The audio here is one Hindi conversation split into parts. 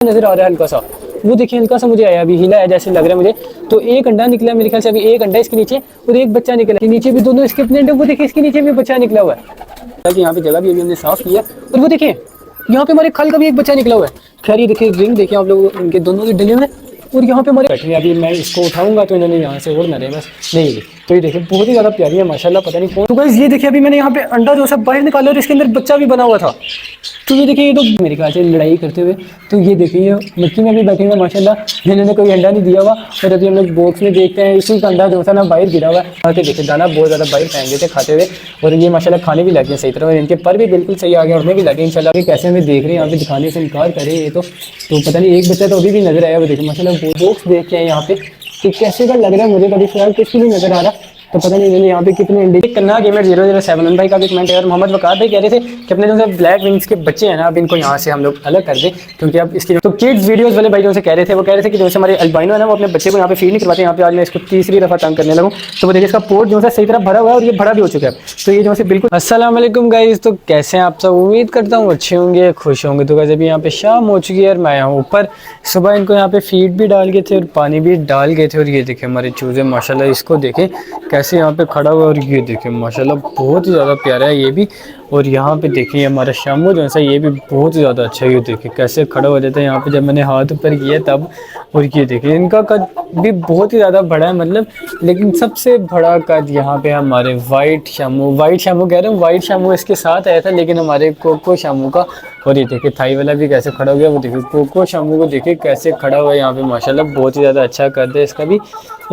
नजर आ रहा है हल्का सा, वो देखिए हल्का सा मुझे आया, अभी हिला है जैसे लग रहा है मुझे। तो एक अंडा निकला मेरे ख्याल से, अभी एक अंडा इसके नीचे और एक बच्चा निकला नीचे भी, दोनों इसके अपने अंडे। वो देखिए इसके नीचे भी बच्चा निकला हुआ है। यहाँ पे जगह भी अभी हमने साफ किया और वो देखिए यहाँ पे हमारे खल का भी एक बच्चा निकला हुआ है। खैर ये देखिए रिंग देखिए आप लोग इनके दोनों के डले में, और यहाँ पे हमारे बैठे। अभी मैं इसको उठाऊंगा तो इन्होंने यहाँ से उड़ ना रहे बस नहीं। तो ये देखिए बहुत ही ज़्यादा प्यारी है माशाल्लाह, पता नहीं कौन। तो गाइस ये देखिए अभी मैंने यहाँ पे अंडा जो सब बाहर निकाला और इसके अंदर बच्चा भी बना हुआ था। तो ये देखिए ये तो मेरे ख्याल से लड़ाई करते हुए, तो ये देखिए ये मक्खी में भी बैठे हुए माशाल्लाह, जिन्होंने कोई अंडा नहीं दिया हुआ। और अभी हम लोग बॉक्स में देखते हैं इसी का अंडा जो था ना बाहर गिरा हुआ है। आके देखिए दाना बहुत ज़्यादा बाहर फेंक देते खाते हुए, और ये माशाल्लाह खाने भी लगे सही तरह, और इनके पर भी बिल्कुल सही आ गए, उड़ने भी लगे इंशाल्लाह। कैसे हमें देख रहे हैं यहाँ पे, दिखाने से इनकार करे ये तो पता नहीं। एक बच्चा तो अभी भी नजर आया, वो देखिए माशाल्लाह बॉक्स देख के यहाँ पे कि कैसे का लग रहा है मुझे, कभी फिलहाल कुछ भी नहीं नजर आ रहा। तो पता नहीं मैंने यहाँ पे कितने अंडे। कन्ना गेमर 007 भाई का भी कमेंट है, और मोहम्मद वकार भाई कह रहे थे कि अपने जो से ब्लैक विंग्स के बच्चे हैं ना, अब इनको यहाँ से हम लोग अलग कर दें, क्योंकि अब इसकी तो किड्स वीडियोस वाले भाई जो से कह रहे थे, वो कह रहे थे कि जो से हमारे अल्बाइनो है ना, वो अपने बच्चे को यहाँ पे फीड नहीं करवाते। यहाँ पे आज मैं इसको तीसरी दफा तंग करने लगूँ। तो वो देखिए इसका पोर्ट जो है सही तरह भरा हुआ है, और ये भरा भी हो चुका है। तो ये जो है बिल्कुल। अस्सलाम वालेकुम गाइस, तो कैसे हैं आप सब? उम्मीद करता हूँ अच्छे होंगे, खुश होंगे। तो गाइस अभी यहाँ पे शाम हो चुकी है और मैं यहाँ ऊपर सुबह इनको यहाँ पे फीड भी डाल गए थे और पानी भी डाल गए थे। और ये देखे हमारे चूजे माशाल्लाह, इसको देखे कैसे यहाँ पे खड़ा हुआ, और ये देखे माशाल्लाह बहुत ही ज़्यादा प्यारा है ये भी। और यहाँ पे देखिए हमारा शामू जो है ये भी बहुत ही ज़्यादा अच्छा है। ये देखिए कैसे खड़ा हो जाता है यहाँ पे जब मैंने हाथ ऊपर किया तब। और ये देखिए इनका कद भी बहुत ही ज़्यादा बड़ा है मतलब, लेकिन सबसे बड़ा कद यहाँ पे हमारे वाइट शामू कह रहे हैं, वाइट शामू इसके साथ आया था, लेकिन हमारे कोको शामू का। और ये देखिए थाई वाला भी कैसे खड़ा हो गया, वो देखिए कोको शामू को देखिए कैसे खड़ा हुआ है यहाँ पे माशाल्लाह, बहुत ही ज़्यादा अच्छा कद है इसका भी।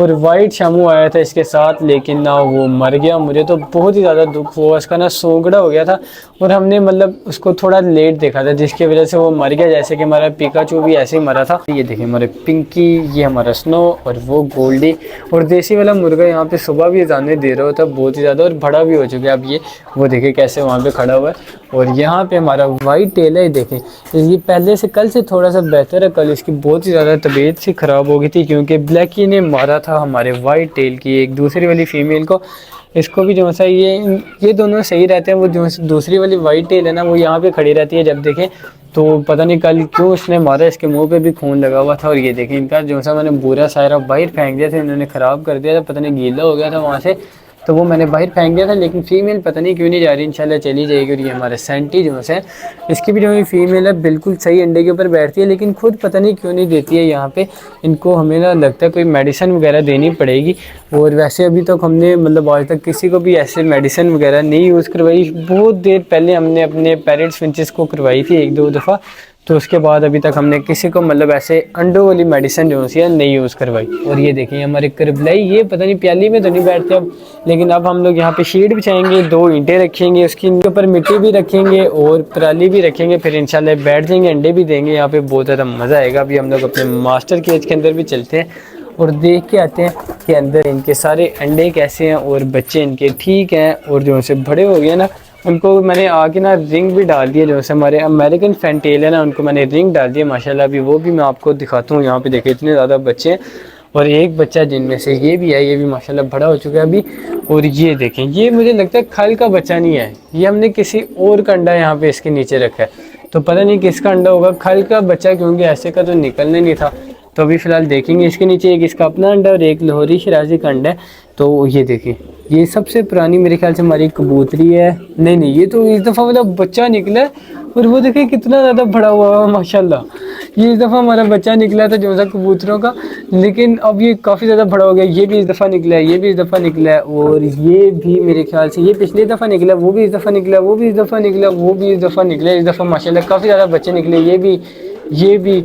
और वाइट शामू आया था इसके साथ, लेकिन ना वो मर गया। मुझे तो बहुत ही ज़्यादा दुख हुआ, उसका ना सोगड़ा हो गया था, और हमने मतलब उसको थोड़ा लेट देखा था, जिसकी वजह से वो मर गया। जैसे कि हमारा पिकाचू भी ऐसे ही मरा था। ये देखिए हमारे पिंकी, ये हमारा स्नो, और वो गोल्डी। और देसी वाला मुर्गा यहाँ पे सुबह भी जाने दे रहा होता बहुत ही ज़्यादा, और बड़ा भी हो चुका है अब ये। वो देखिए कैसे वहाँ पे खड़ा हुआ है। और यहाँ पे हमारा वाइट टेल है, देखें ये पहले से कल से थोड़ा सा बेहतर है। कल इसकी बहुत ही ज़्यादा तबीयत सी ख़राब हो गई थी, क्योंकि ब्लैकी ने मारा था हमारे वाइट टेल की एक दूसरी वाली फीमेल को। इसको भी जो सा ये दोनों सही रहते हैं। वो जो दूसरी वाली वाइट टेल है ना, वो यहाँ पे खड़ी रहती है जब देखें। तो पता नहीं कल क्यों उसने मारा, इसके मुंह पे भी खून लगा हुआ था। और ये देखें इनका जो सा मैंने पूरा सारा बाहर फेंक दिया था, इन्होंने ख़राब कर दिया था, पता नहीं गीला हो गया था वहाँ से, तो वो मैंने बाहर फेंक दिया था। लेकिन फीमेल पता नहीं क्यों नहीं जा रही, इंशाल्लाह चली जाएगी। और ये हमारे सेंटी जो है, इसकी भी जो फीमेल है बिल्कुल सही अंडे के ऊपर बैठती है, लेकिन खुद पता नहीं क्यों नहीं देती है यहाँ पे। इनको हमें ना लगता है कोई मेडिसिन वगैरह देनी पड़ेगी। और वैसे अभी तक हमने मतलब आज तक किसी को भी ऐसे मेडिसिन वगैरह नहीं यूज़ करवाई। बहुत देर पहले हमने अपने पैरेट्स फिंचेस को करवाई थी एक दो दफ़ा, तो उसके बाद अभी तक हमने किसी को मतलब ऐसे अंडों वाली मेडिसिन जो है नहीं यूज़ करवाई। और ये देखिए हमारे करबलाई, ये पता नहीं प्याली में तो नहीं बैठते अब, लेकिन अब हम लोग यहाँ पे शीट बिछाएंगे, 2 ईंटें रखेंगे, उसके ऊपर मिट्टी भी रखेंगे और पराली भी रखेंगे, फिर इंशाल्लाह बैठ जाएंगे, अंडे भी देंगे। यहाँ पे बहुत ज़्यादा मज़ा आएगा। अभी हम लोग अपने मास्टर केज के अंदर भी चलते हैं और देख के आते हैं कि अंदर इनके सारे अंडे कैसे हैं और बच्चे इनके ठीक हैं। और जो से बड़े हो गए ना, उनको मैंने आगे ना रिंग भी डाल दिया, जो से हमारे अमेरिकन फैंटेल है ना, उनको मैंने रिंग डाल दिया माशाल्लाह। अभी वो भी मैं आपको दिखाता हूँ। यहाँ पे देखिए इतने ज़्यादा बच्चे हैं, और एक बच्चा जिनमें से ये भी है, ये भी माशाल्लाह बड़ा हो चुका है अभी। और ये देखें, ये मुझे लगता है खल का बच्चा नहीं है, ये हमने किसी और का अंडा यहाँ पे इसके नीचे रखा है, तो पता नहीं किसका अंडा होगा। खल का बच्चा क्योंकि ऐसे का तो निकलने नहीं था। तो अभी फ़िलहाल देखेंगे इसके नीचे एक इसका अपना अंडा और एक लाहौरी शिराजी का अंडा है। तो ये देखिए ये सबसे पुरानी मेरे ख्याल से हमारी कबूतरी है। नहीं ये तो इस दफ़ा वाला बच्चा निकला है, और वो देखिए कितना ज़्यादा बड़ा हुआ है माशाल्लाह। ये इस दफ़ा हमारा बच्चा निकला था जो सा कबूतरों का, लेकिन अब ये काफ़ी ज़्यादा बड़ा हो गया। ये भी इस दफ़ा निकला है, ये भी इस दफ़ा निकला है, और ये भी मेरे ख्याल से ये पिछली दफ़ा निकला, वो भी इस दफ़ा निकला, वो भी इस दफ़ा निकला, वो भी इस दफ़ा निकला। इस दफ़ा माशाल्लाह काफ़ी ज़्यादा बच्चे निकले, ये भी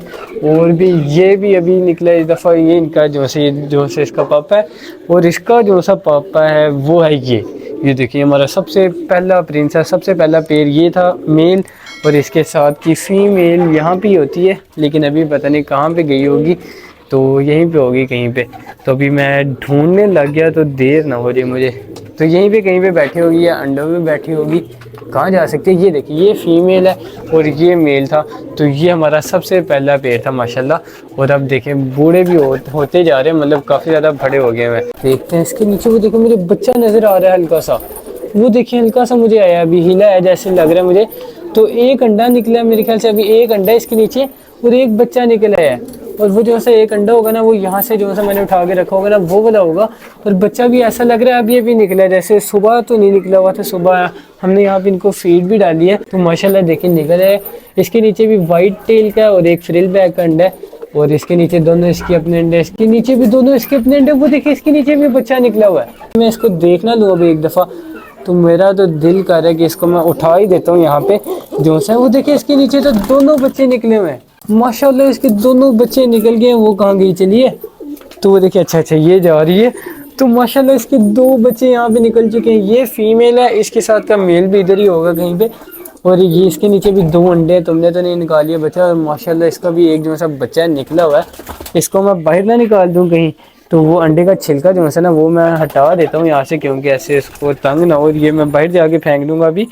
और भी ये भी अभी निकला इस दफ़ा। ये इनका जो से इसका पापा है, और इसका जो सा पापा है वो है ये देखिए हमारा सबसे पहला प्रिंसेस, सबसे पहला पेड़ ये था मेल, और इसके साथ की फीमेल यहाँ पे होती है, लेकिन अभी पता नहीं कहाँ पे गई होगी, तो यहीं पे होगी कहीं पे। तो अभी मैं ढूंढने लग गया तो देर ना हो रही मुझे, तो यहीं पे कहीं पे बैठी होगी या अंडों में बैठी होगी, कहाँ जा सकती है। ये देखिए ये फीमेल है और ये मेल था। तो ये हमारा सबसे पहला पेड़ था माशाल्लाह। और अब देखें बूढ़े भी होते जा रहे हैं, मतलब काफ़ी ज़्यादा बड़े हो गए हैं। देखते हैं इसके नीचे, वो देखो मुझे बच्चा नज़र आ रहा है हल्का सा, वो देखिए हल्का सा मुझे आया, अभी हिला है जैसे लग रहा है मुझे। तो एक अंडा निकला मेरे ख्याल से, अभी एक अंडा इसके नीचे और एक बच्चा निकला है। और वो जो सा एक अंडा होगा ना, वो यहाँ से जो सा मैंने उठा के रखा होगा ना, वो वाला होगा। और बच्चा भी ऐसा लग रहा है अभी अभी निकला है, जैसे सुबह तो नहीं निकला हुआ था। सुबह हमने यहाँ पे इनको फीड भी डाली है, तो माशाल्लाह देखिए निकल है। इसके नीचे भी वाइट टेल का और एक फ्रिल बैक का अंडा है। और इसके नीचे दोनों इसके अपने अंडे, इसके नीचे भी दोनों इसके अपने अंडे। वो देखिए इसके नीचे भी बच्चा निकला हुआ है। मैं इसको देखना लूँ अभी एक दफ़ा, तो मेरा तो दिल कर रहा है कि इसको मैं उठा ही देता हूँ यहाँ पे जो सा। वो देखिए इसके नीचे तो दोनों बच्चे निकले हुए हैं माशाल्लाह। इसके दोनों बच्चे निकल गए हैं। वो कहाँ गई चलिए, तो वो देखिए अच्छा ये जा रही है। तो माशाल्लाह इसके 2 बच्चे यहाँ पे निकल चुके हैं। ये फीमेल है, इसके साथ का मेल भी इधर ही होगा कहीं पे। और ये इसके नीचे भी 2 अंडे हैं। तुमने तो नहीं निकाली है बच्चा, और माशाल्लाह इसका भी एक जो सा बच्चा निकला हुआ है। इसको मैं बाहर ना निकाल दूँ कहीं, तो वो अंडे का छिलका जो है ना वो मैं हटा देता हूँ यहाँ से, क्योंकि ऐसे इसको तंग ना हो। ये मैं बाहर जाके फेंक दूँगा अभी।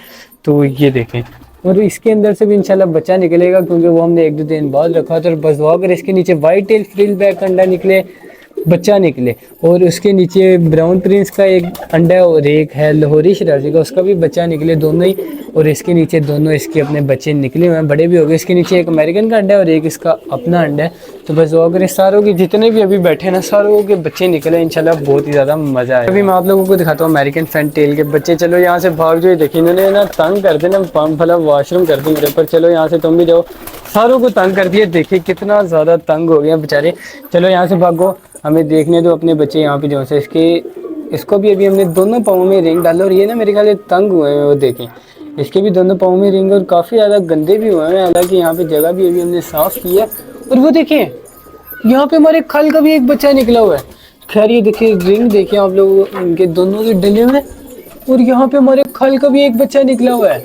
तो ये देखें, और इसके अंदर से भी इंशाल्लाह बच्चा निकलेगा, क्योंकि वो हमने 1-2 दिन बाद रखा था। और बस दुआ कर इसके नीचे वाइट टेल फ्रिल बैक अंडा निकले, बच्चा निकले। और उसके नीचे ब्राउन प्रिंस का एक अंडा है और एक है लाहौरी शराजी का, उसका भी बच्चा निकले दोनों ही। और इसके नीचे दोनों इसके अपने बच्चे निकले हुए हैं, बड़े भी हो गए। इसके नीचे एक अमेरिकन का अंडा है और एक इसका अपना अंडा है। तो बस वो अगर इस सारों के जितने भी अभी बैठे हैं ना, सारों के बच्चे निकले इंशाल्लाह, बहुत ही ज़्यादा मज़ा आया। अभी मैं आप लोगों को दिखाता हूँ अमेरिकन फैंटेल के बच्चे। चलो यहाँ से भाग जाओ, देखिए इन्होंने ना तंग कर देना, भला वॉशरूम कर दी मेरे पर। चलो यहाँ से तुम भी जाओ, सारों को तंग कर दिया। देखिए कितना ज़्यादा तंग हो गया बेचारे। चलो यहाँ से भागो, हमें देखने दो अपने बच्चे यहाँ पे जो है। इसको भी अभी हमने दोनों पाँव में रिंग डाला, और ये ना मेरे ख्याल से तंग हुए हैं। वो देखें इसके भी दोनों पाँव में रिंग, और काफ़ी ज़्यादा गंदे भी हुए हैं। हालांकि यहाँ पे जगह भी अभी हमने साफ़ किया। और वो देखिए यहाँ पे हमारे खल का भी एक बच्चा निकला हुआ है। खैर ये देखिए रिंग देखिए आप लोग, इनके दोनों के डले हुए हैं। और यहाँ पे हमारे खल का भी एक बच्चा निकला हुआ है,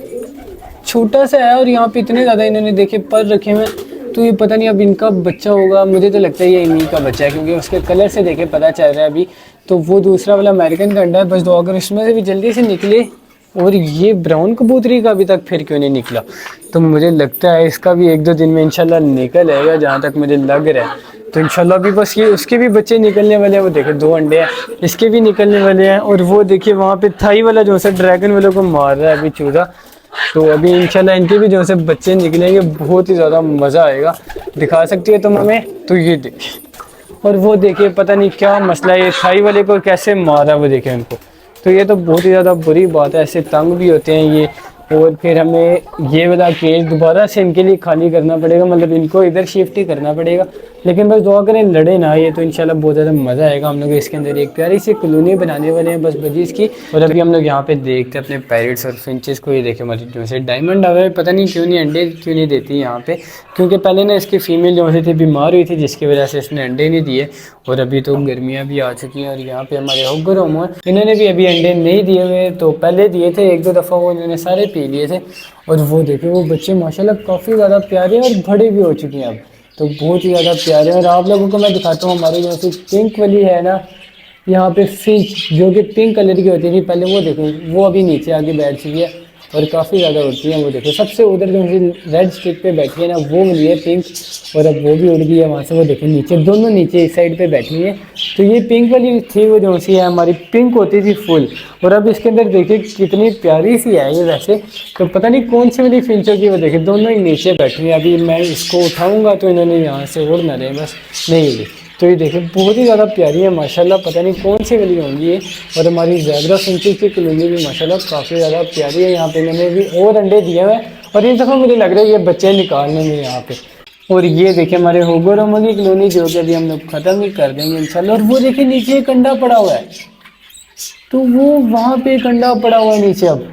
छोटा सा है। और यहाँ पे इतने ज़्यादा इन्होंने देखे पर रखे हुए हैं, तो ये पता नहीं अब इनका बच्चा होगा। मुझे तो लगता है ये इन्हीं का बच्चा है, क्योंकि उसके कलर से देखे पता चल रहा है अभी। तो वो दूसरा वाला अमेरिकन का अंडा है। बस दुआ अगर इसमें से भी जल्दी से निकले। और ये ब्राउन कबूतरी का अभी तक फिर क्यों नहीं निकला, तो मुझे लगता है इसका भी 1-2 दिन में इंशाल्लाह निकल आएगा, जहाँ तक मुझे लग रहा है। तो इंशाल्लाह भी बस ये उसके भी बच्चे निकलने वाले हैं। वो देखिए 2 अंडे हैं, इसके भी निकलने वाले हैं। और वो देखिए वहाँ पे थाई वाला जो है ड्रैगन वालों को मार रहा है अभी चूजा। तो अभी इंशाल्लाह इनके भी जो है बच्चे निकलेंगे, बहुत ही ज़्यादा मज़ा आएगा। दिखा सकती है तुम हमें, तो ये देखिए। और वो देखिए पता नहीं क्या मसला है, ये थाई वाले को कैसे मारा, वो देखिए इनको। तो ये तो बहुत ही ज़्यादा बुरी बात है, ऐसे तंग भी होते हैं ये। और फिर हमें ये वाला केज दोबारा से इनके लिए खाली करना पड़ेगा, मतलब इनको इधर शिफ्ट ही करना पड़ेगा। लेकिन बस दुआ करें लड़े ना ये, तो इंशाल्लाह बहुत ज़्यादा मज़ा आएगा। हम लोग इसके अंदर एक प्यारी सी कॉलोनी बनाने वाले हैं बस बजीज़ की। और अभी हम लोग यहाँ पे देखते हैं अपने पैरेट्स और फिंचेस को। ये देखे हमारी जो से डायमंड आवर पता नहीं क्यों नहीं अंडे क्यों नहीं देती यहाँ पे, क्योंकि पहले ना इसकी फ़ीमेल जो थी बीमार हुई थी, जिसकी वजह से इसने अंडे नहीं दिए। और अभी तो गर्मियाँ भी आ चुकी हैं। और यहाँ पे हमारे होगर होम है, इन्होंने भी अभी अंडे नहीं दिए हुए, तो पहले दिए थे 1-2 दफ़ा, वो इन्होंने सारे पी लिए थे। और वो देखिए वो बच्चे माशाल्लाह काफ़ी ज़्यादा प्यारे और बड़े भी हो चुके हैं अब, तो बहुत ही ज़्यादा प्यारे। और आप लोगों को मैं दिखाता हूँ हमारी जैसे पिंक वाली है ना यहाँ पे फिंच, जो कि पिंक कलर की होती थी पहले, वो देखें वो अभी नीचे आके बैठ चुकी है और काफ़ी ज़्यादा उड़ती है। वो देखो सबसे उधर जो रेड स्टिक पे बैठी है ना, वो मिली है पिंक, और अब वो भी उड़ गई है वहाँ से। वो देखिए नीचे, दोनों नीचे इस साइड पे बैठी है। तो ये पिंक वाली थी वो जो सी है हमारी, पिंक होती थी फुल। और अब इसके अंदर देखिए कितनी प्यारी सी है ये वैसे, तो पता नहीं कौन सी वाली फिंचों की, वो देखिए दोनों ही नीचे बैठी है। अभी मैं इसको उठाऊँगा तो इन्होंने यहाँ से उड़ ना रहे, बस नहीं। तो ये देखिए बहुत ही ज़्यादा प्यारी है माशाल्लाह, पता नहीं कौन सी वाली होंगी ये। और हमारी ज़ेब्रा फिंचेस की कॉलोनी भी माशाल्लाह काफ़ी ज़्यादा प्यारी है। यहाँ पे इन्होंने भी और अंडे दिए हुए हैं, और इस दफ़ा मुझे लग रहा है ये बच्चे निकालने में यहाँ पे। और ये देखिए हमारे होगर होम की कॉलोनी, जो कि अभी हम लोग ख़त्म ही कर देंगे इंशाल्लाह। और वो देखिए नीचे एक अंडा पड़ा हुआ है, तो वो वहाँ पे एक अंडा पड़ा हुआ है नीचे। अब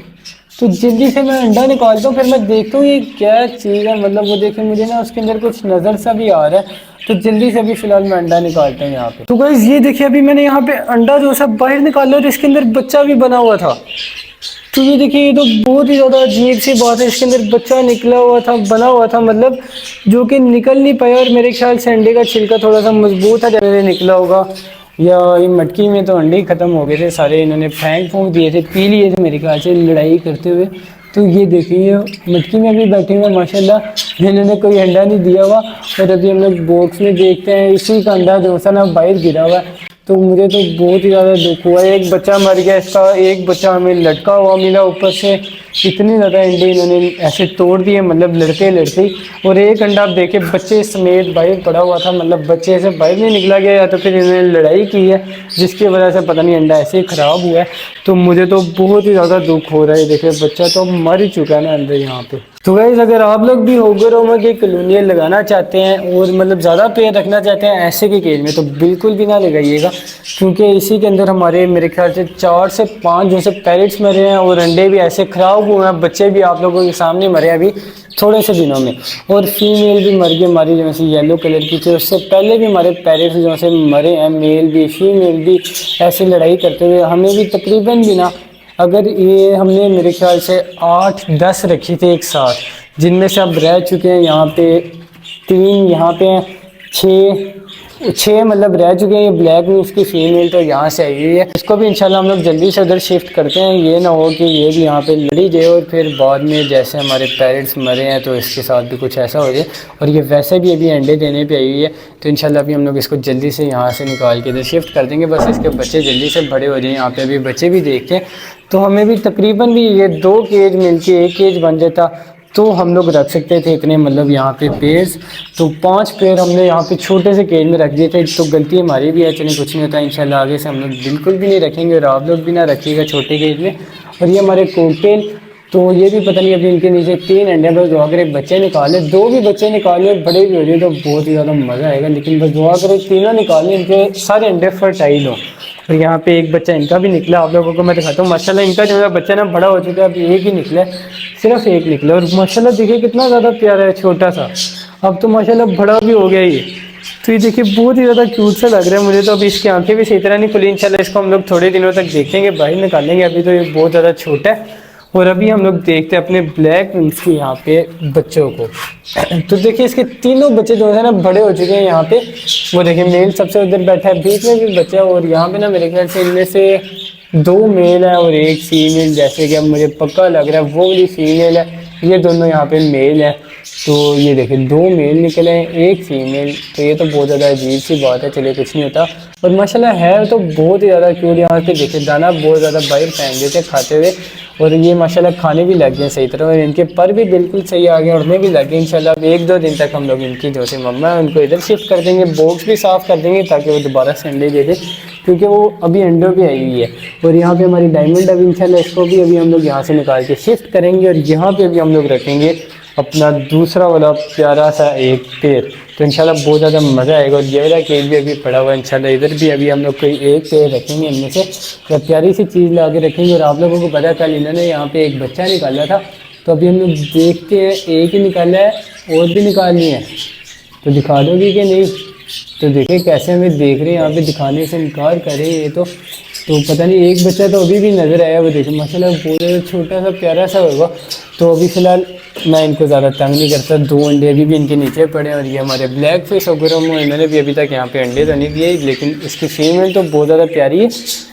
तो जल्दी से मैं अंडा निकालता हूँ, फिर मैं देखता हूँ ये क्या चीज़ है। मतलब वो देखिए मुझे ना उसके अंदर कुछ नज़र सा भी आ रहा है, तो जल्दी से अभी फिलहाल मैं अंडा निकालता हूँ यहाँ पे। तो गाइस ये देखिए अभी मैंने यहाँ पे अंडा जो है बाहर निकाला, और इसके अंदर बच्चा भी बना हुआ था। तो ये देखिए ये तो बहुत ही ज़्यादा अजीब सी बात है, इसके अंदर बच्चा निकला हुआ था, बना हुआ था, मतलब जो कि निकल नहीं पाया। और मेरे ख्याल से अंडे का छिलका थोड़ा सा मजबूत है, जैसे निकला होगा, या ये मटकी में तो अंडे ही ख़त्म हो गए थे सारे, इन्होंने फेंक फूंक दिए थे, पी लिए थे मेरे ख्याल से लड़ाई करते हुए। तो ये देखिए मटकी में भी बैठे हुए माशाल्लाह, इन्होंने कोई अंडा नहीं दिया हुआ। और अभी हम लोग बॉक्स में देखते हैं, इसी का अंडा जो सा ना बाहर गिरा हुआ है। तो मुझे तो बहुत ही ज़्यादा दुख हुआ। एक बच्चा मर गया इसका, एक बच्चा हमें लटका हुआ मिला ऊपर से। इतने ज़्यादा अंडे इन्होंने ऐसे तोड़ दिए, मतलब लड़ते लड़ते। और एक अंडा आप देखे बच्चे समेत बाहर पड़ा हुआ था, मतलब बच्चे से बाहर नहीं निकला गया, या तो फिर इन्होंने लड़ाई की है जिसकी वजह से पता नहीं अंडा ऐसे ही ख़राब हुआ है। तो मुझे तो बहुत ही ज़्यादा दुख हो रहा है। देखिए बच्चा तो मर ही चुका है ना अंदर यहाँ पे। तो गाइस अगर आप लोग भी होगरोमा के कॉलोनियाँ लगाना चाहते हैं और मतलब ज़्यादा पेड़ रखना चाहते हैं ऐसे के केज में, तो बिल्कुल भी ना लगाइएगा, क्योंकि इसी के अंदर हमारे मेरे ख्याल से 4 से 5 जैसे पैरेट्स मरे हैं और अंडे भी ऐसे ख़राब हुए हैं। बच्चे भी आप लोगों के सामने मरे अभी थोड़े से दिनों में, और फीमेल भी मर गई हमारी जो से येलो कलर की थी। उससे पहले भी हमारे पैरेट्स जो से मरे हैं, मेल भी फीमेल भी ऐसी लड़ाई करते हुए। हमें भी तकरीबन भी ना, अगर ये हमने मेरे ख्याल से 8-10 रखी थी एक साथ, जिनमें से अब रह चुके हैं यहाँ पे 3, यहाँ पे हैं 6 मतलब रह चुके हैं। ये ब्लैक में उसकी फीमेल तो यहाँ से आई हुई है, इसको भी इंशाल्लाह हम लोग जल्दी से उधर शिफ्ट करते हैं। ये ना हो कि ये भी यहाँ पे लड़ी जाए और फिर बाद में जैसे हमारे पेरेंट्स मरे हैं तो इसके साथ भी कुछ ऐसा हो जाए। और ये वैसे भी अभी अंडे देने पे आई हुई है, तो इंशाल्लाह अभी हम लोग इसको जल्दी से यहाँ से निकाल के इधर शिफ्ट कर देंगे। बस इसके बच्चे जल्दी से बड़े हो जाएँ। यहाँ पे अभी बच्चे भी देखते हैं, तो हमें भी तकरीबन भी ये 2 केज मिलके 1 केज बन जाता तो हम लोग रख सकते थे इतने, मतलब यहाँ पे पेड़। तो 5 पेड़ हमने यहाँ पे छोटे से केज में रख दिए थे। तो गलती हमारी भी है, चलिए कुछ नहीं होता, इंशाल्लाह आगे से हम लोग बिल्कुल भी नहीं रखेंगे और आप लोग भी ना रखिएगा छोटे केज में। और ये हमारे कोकटेल, तो ये भी पता नहीं अभी इनके नीचे 3 अंडे, बस दुआ करें बच्चे निकाले, 2 भी बच्चे निकाले बड़े भी हो जाए तो बहुत ही ज़्यादा मज़ा आएगा। लेकिन बस दुआ करें तीनों निकाले, इनके सारे अंडे फर्टाइल हो। और यहाँ पे एक बच्चा इनका भी निकला, आप लोगों को मैं दिखाता हूँ। माशाल्लाह इनका जो है बच्चा ना बड़ा हो चुका है, अभी एक ही निकला है, सिर्फ एक निकला। और माशाल्लाह देखिए कितना ज़्यादा प्यारा है, छोटा सा, अब तो माशाल्लाह बड़ा भी हो गया ये। तो ये देखिए बहुत ही ज़्यादा क्यूट सा लग रहा है मुझे तो। अभी इसकी आंखें भी सही तरह नहीं खुली, इंशाल्लाह इसको हम लोग थोड़े दिनों तक देखेंगे, बाहर निकालेंगे। अभी तो ये बहुत ज़्यादा छोटा है। और अभी हम लोग देखते हैं अपने ब्लैक विंग्स के यहाँ पे बच्चों को। तो देखिए इसके तीनों बच्चे जो है ना बड़े हो चुके हैं यहाँ पे। वो देखिए मेल सबसे उधर बैठा है, बीच में भी बच्चा है। और यहाँ पे ना मेरे ख्याल से इनमें से 2 मेल है और 1 फीमेल, जैसे कि अब मुझे पक्का लग रहा है वो वाली फीमेल है, ये दोनों यहाँ पे मेल है। तो ये देखिए 2 मेल निकले हैं, 1 फीमेल। तो ये तो बहुत ज़्यादा अजीब सी बात है, चलिए कुछ नहीं होता। और माशाल्लाह है तो बहुत ही ज़्यादा क्यूट। यहाँ पे देखिए दाना बहुत ज़्यादा बाहर फेंक देते खाते हुए, और ये माशाल्लाह खाने भी लग गए सही तरह, और इनके पर भी बिल्कुल सही आ गए, उड़ने भी लग गए। इंशाल्लाह अब 1-2 दिन तक हम लोग इनकी जो से मम्मा है उनको इधर शिफ्ट कर देंगे, बॉक्स भी साफ़ कर देंगे ताकि वो दोबारा से अंडे दे दे, क्योंकि वो अभी अंडों पे आई हुई है। और यहाँ पे हमारी डायमंड, अभी इंशाल्लाह इसको भी अभी हम लोग यहाँ से निकाल के शिफ्ट करेंगे, और यहाँ पे भी हम लोग रखेंगे अपना दूसरा वाला प्यारा सा एक पेड़। तो इंशाल्लाह बहुत ज़्यादा मज़ा आएगा। और ये वाला केक भी अभी पड़ा हुआ है, इंशाल्लाह इधर भी अभी हम लोग कोई एक पेड़ रखेंगे इनमें से, या प्यारी सी चीज़ ला के रखेंगे। और आप लोगों को पता है कल इन्होंने यहाँ पे एक बच्चा निकाला था, तो अभी हम लोग देखते हैं, एक ही निकाला है और भी निकालनी है, तो दिखा दोगी कि नहीं। तो देखिए कैसे हमें देख रहे हैं यहाँ पे, दिखाने से इनकार कर रहे हैं ये तो पता नहीं। एक बच्चा तो अभी भी नज़र आया, वो देखिए माशाल्लाह बहुत छोटा सा प्यारा सा होगा। तो अभी फ़िलहाल मैं इनको ज़्यादा तंग नहीं करता, 2 अंडे अभी भी इनके नीचे पड़े। और ये हमारे ब्लैक फिश ओगरोमो, इन्होंने भी अभी तक यहाँ पे अंडे तो नहीं दिए, लेकिन इसकी फीमेल तो बहुत ज़्यादा प्यारी है,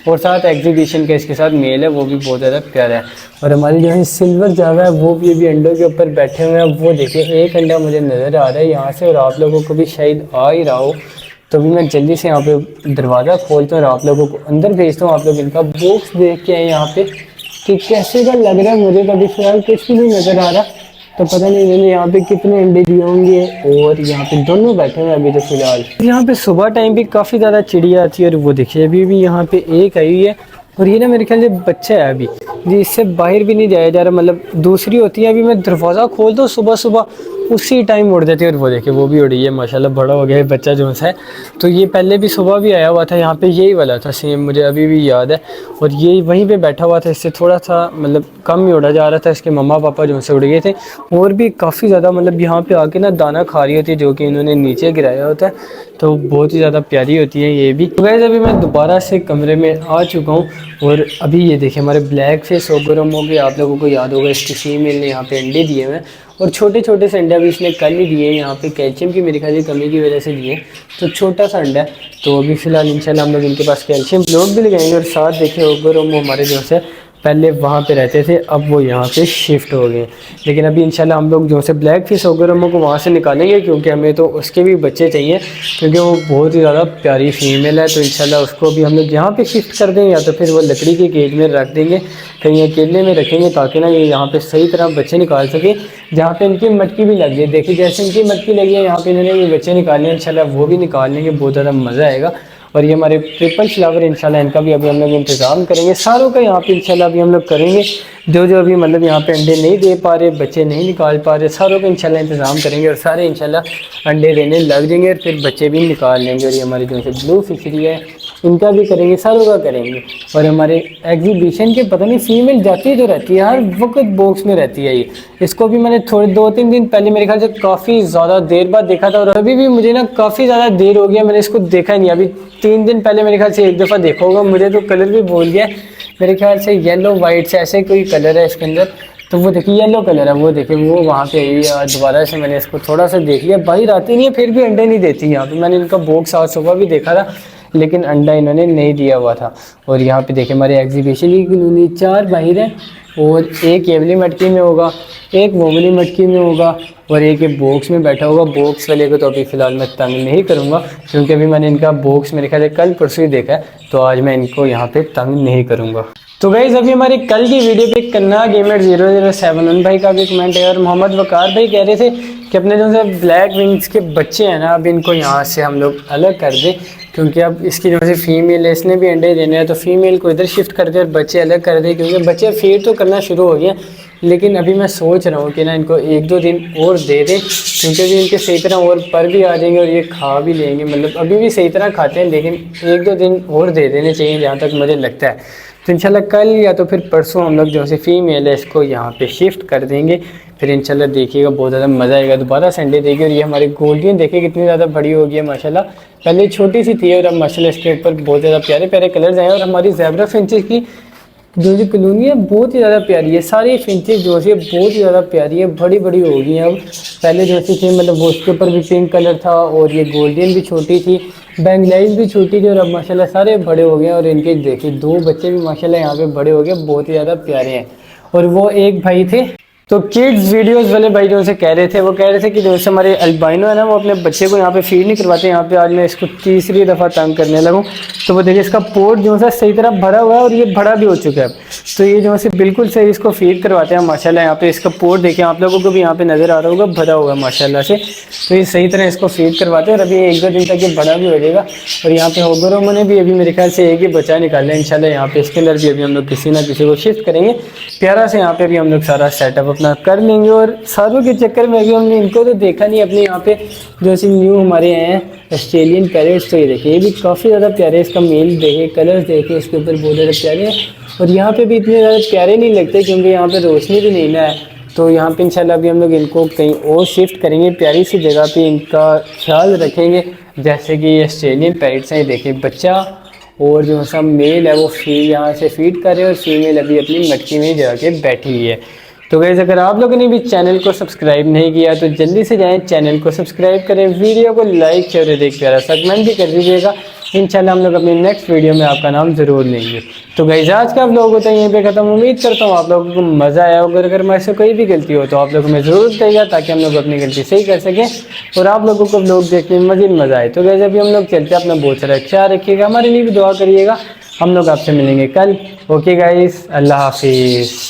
और साथ एग्जीबिशन का इसके साथ मेल है वो भी बहुत ज़्यादा प्यारा है। और हमारी जो है सिल्वर जावा है वो भी अभी अंडों के ऊपर बैठे हुए हैं। वो देखिए एक अंडा मुझे नज़र आ रहा है यहाँ से, और आप लोगों को भी शायद आ ही रहा हो। तो अभी मैं जल्दी से यहाँ पे दरवाज़ा खोलता हूँ और आप लोगों को अंदर भेजता हूँ। आप लोग इनका बॉक्स देख के आए यहाँ पे कि कैसे का लग रहा है। मुझे तो अभी फिलहाल कुछ भी नहीं नज़र आ रहा, तो पता नहीं इन्होंने यहाँ पे कितने अंडे दिए होंगे। और यहाँ पे दोनों बैठे हुए अभी तो फिलहाल। यहाँ पे सुबह टाइम भी काफ़ी ज़्यादा चिड़िया आती है, और वो देखिए अभी भी यहाँ पे एक आई हुई है। और ये ना मेरे ख्याल से बच्चा है अभी, जी इससे बाहर भी नहीं जाया जा रहा, मतलब दूसरी होती है। अभी मैं दरवाज़ा खोल दूँ सुबह सुबह उसी टाइम उड़ जाती है, और वो देखिए वो भी उड़ी है माशाल्लाह, बड़ा हो गया है बच्चा जो है। तो ये पहले भी सुबह भी आया हुआ था यहाँ पे, यही वाला था सेम, मुझे अभी भी याद है। और ये वहीं पे बैठा हुआ था, इससे थोड़ा सा मतलब कम ही उड़ा जा रहा था। इसके मम्मा पापा जो से उड़ गए थे, और भी काफ़ी ज़्यादा मतलब यहाँ पे आके ना दाना खा रही होती है, जो कि इन्होंने नीचे गिराया होता है। तो बहुत ही ज़्यादा प्यारी होती है ये भी। तो गाइस अभी मैं दोबारा से कमरे में आ चुका हूँ, और अभी ये देखिए हमारे ब्लैक फिश ओगरोमो के, आप लोगों को याद होगा इसकी फीमेल ने यहाँ पे अंडे दिए हुए हैं, और छोटे छोटे से अंडे अभी इसने कल ही दिए हैं। यहाँ पे कैल्शियम की मेरे ख्याल से कमी की वजह से दिए, तो छोटा सा अंडा है। तो अभी फ़िलहाल इंशाल्लाह हम लोग इनके पास कैल्शियम ब्लॉक भी लगाएंगे। और साथ देखिए ओगरोमो हमारे जो है पहले वहाँ पे रहते थे, अब वो यहाँ पे शिफ्ट हो गए। लेकिन अभी इंशाल्लाह हम लोग जो से ब्लैक फिश ओगरोमो को वहाँ से निकालेंगे, क्योंकि हमें तो उसके भी बच्चे चाहिए, क्योंकि वो बहुत ही ज़्यादा प्यारी फीमेल है। तो इंशाल्लाह उसको भी हम लोग यहाँ पे शिफ्ट कर देंगे, या तो फिर वो लकड़ी के केज में रख देंगे, कहीं अकेले में रखेंगे, ताकि ना ये यहाँ पे सही तरह बच्चे निकाल सके। जहाँ पे इनकी मटकी भी लग गई, देखिए जैसे इनकी मटकी लगी है, यहाँ पे इन्होंने ये बच्चे निकाले हैं, इंशाल्लाह वो भी निकाल लेंगे, बहुत ज़्यादा मज़ा आएगा। और ये हमारे ट्रिपल फ्लावर इंशाल्लाह इनका भी अभी हम लोग इंतज़ाम करेंगे, सारों का यहाँ पे इंशाल्लाह अभी हम लोग करेंगे। जो जो अभी मतलब यहाँ पे अंडे नहीं दे पा रहे, बच्चे नहीं निकाल पा रहे, सारों का इंशाल्लाह इंतज़ाम करेंगे, और सारे इंशाल्लाह अंडे देने लग जाएंगे, और फिर बच्चे भी निकाल लेंगे। और ये हमारी जो है ब्लू फिशरी है, इनका भी करेंगे, सारों का करेंगे। और हमारे एग्जीबिशन के पता नहीं फीमेल जाती तो रहती है, हर वक्त बॉक्स में रहती है ये। इसको भी मैंने थोड़े 2-3 दिन पहले मेरे ख्याल से काफ़ी ज़्यादा देर बाद देखा था, और अभी भी मुझे ना काफ़ी ज़्यादा देर हो गया, मैंने इसको देखा नहीं। अभी 3 दिन पहले मेरे ख्याल से एक दफ़ा देखा होगा, मुझे तो कलर भी भूल गया, मेरे ख्याल से येलो वाइट से ऐसे कोई कलर है इसके अंदर। तो वो देखिए येलो कलर है, वो देखिए वो वहाँ पे आई है। दोबारा से मैंने इसको थोड़ा सा देख लिया, बाहर आती नहीं है, फिर भी अंडे नहीं देती यहाँ पे। मैंने इनका बॉक्स आज सुबह भी देखा था, लेकिन अंडा इन्होंने नहीं दिया हुआ था। और यहाँ पे देखिए हमारे एग्जीबिशन की कॉलोनी 4 बाहर है, और एक ये वाली मटकी में होगा, एक वो वाली मटकी में होगा, और एक ये बॉक्स में बैठा होगा। बॉक्स वाले को तो अभी फ़िलहाल मैं तंग नहीं करूँगा, क्योंकि अभी मैंने इनका बॉक्स मेरे ख्याल से कल परसों ही देखा है, तो आज मैं इनको यहाँ पे तंग नहीं करूँगा। तो गाइस अभी हमारी कल की वीडियो पे कन्ना गेमर 0071 भाई का भी कमेंट है, और मोहम्मद वकार भाई कह रहे थे कि अपने जो से ब्लैक विंग्स के बच्चे हैं ना, अब इनको यहाँ से हम लोग अलग कर दें, क्योंकि अब इसकी जो से फीमेल है, इसने भी अंडे देने हैं, तो फीमेल को इधर शिफ्ट कर दे और बच्चे अलग कर दे, क्योंकि बच्चे फीड तो करना शुरू हो गए। लेकिन अभी मैं सोच रहा हूँ कि ना इनको 1-2 दिन और दे दें, क्योंकि अभी इनके सही तरह और पर भी आ जाएंगे और ये खा भी लेंगे, मतलब अभी भी सही तरह खाते हैं, लेकिन 1-2 दिन और दे देने चाहिए, जहाँ तक मुझे लगता है। तो इंशाल्लाह कल या तो फिर परसों हम लोग जो से फीमेल है इसको यहाँ पे शिफ्ट कर देंगे, फिर इंशाल्लाह देखिएगा बहुत ज़्यादा मज़ा आएगा, दोबारा संडे देगी। और ये हमारी गोल्डन देखिए कितनी ज़्यादा बड़ी हो गई है माशाल्लाह, पहले छोटी सी थी और अब माशाल्लाह इसके ऊपर बहुत ज़्यादा प्यारे प्यारे कलर्स आए। और हमारी ज़ेब्रा फिंचेस की जो जी कॉलोनी है बहुत ही ज़्यादा प्यारी है, सारी फिंचेस जो है बहुत ही ज़्यादा प्यारी है, बड़ी बड़ी हो गई हैं अब। पहले जैसी थी मतलब वो उसके ऊपर भी पिंक कलर था, और ये गोल्डन भी छोटी थी, बेंगलाइज भी छोटी थी, और अब माशाल्लाह सारे बड़े हो गए। और इनके देखिए 2 बच्चे भी माशाल्लाह यहाँ पे बड़े हो गए, बहुत ही ज़्यादा प्यारे हैं। और वो एक भाई थे तो किड्स वीडियोस वाले भाई जो से कह रहे थे, वो कह रहे थे कि जो से हमारे अल्बाइनो है ना, वो अपने बच्चे को यहाँ पे फीड नहीं करवाते। यहाँ पे आज मैं इसको तीसरी दफ़ा तंग करने लगूँ, तो वो देखिए इसका पोर्ट जो है सही तरह भरा हुआ है, और ये बड़ा भी हो चुका है। तो ये जो है बिल्कुल सही इसको फीड करवाते हैं माशाल्लाह। यहाँ पे इसका पोर्ट देखिए, आप लोगों को भी यहाँ पे नज़र आ रहा होगा, भरा हुआ है माशाल्लाह से। तो ये सही तरह इसको फीड करवाते हैं, और अभी 1-2 दिन तक ये बड़ा भी हो जाएगा। और यहाँ पे होगरोमो ने भी अभी मेरे ख्याल से एक ही बच्चा निकाला है इंशाल्लाह। यहाँ पे इसके अंदर भी अभी हम लोग किसी ना किसी को शिफ्ट करेंगे, प्यारा से यहाँ पे भी हम लोग सारा सेटअप अपना कर लेंगे। और सारों के चक्कर में अभी हमने इनको तो देखा नहीं, अपने यहाँ पे जो ऐसे न्यू हमारे हैं ऑस्ट्रेलियन पैरेट्स, तो ये देखिए ये भी काफ़ी ज़्यादा प्यारे, इसका मेल देखिए, कलर्स देखिए इसके ऊपर बहुत ज़्यादा प्यारे हैं। और यहाँ पे भी इतने ज़्यादा प्यारे नहीं लगते, क्योंकि यहाँ पे रोशनी भी नहीं ना है। तो यहाँ पे इंशाल्लाह अभी हम लोग इनको कहीं और शिफ्ट करेंगे, प्यारी सी जगह पे इनका ख्याल रखेंगे, जैसे कि ऑस्ट्रेलियन पैरेट्स हैं। देखिए बच्चा और जो सा मेल है वो यहाँ से फीड कर रहे हैं, और फीमेल अभी अपनी मटकी में जाके बैठी हुई है। तो गाइस अगर आप लोगों ने भी चैनल को सब्सक्राइब नहीं किया तो जल्दी से जाएं, चैनल को सब्सक्राइब करें, वीडियो को लाइक शेयर और एक प्यारा सा कमेंट भी कर दीजिएगा। इंशाल्लाह हम लोग अपनी नेक्स्ट वीडियो में आपका नाम ज़रूर लेंगे। तो गाइस आज का व्लॉग होता है यहीं पे ख़त्म। उम्मीद करता हूँ आप लोगों को मज़ा आया होगा। अगर मेरे से कोई भी गलती हो तो आप लोगों में ज़रूर बताइएगा, ताकि हम लोग अपनी गलती सही कर सकें और आप लोगों को व्लॉग देखने में मज़ीद मज़ा आए। तो गाइस अभी हम लोग चलते हैं, अपना बहुत सारा ख्याल रखिएगा, हमारे लिए भी दुआ करिएगा। हम लोग आपसे मिलेंगे कल। ओके गाइस, अल्लाह हाफिज़।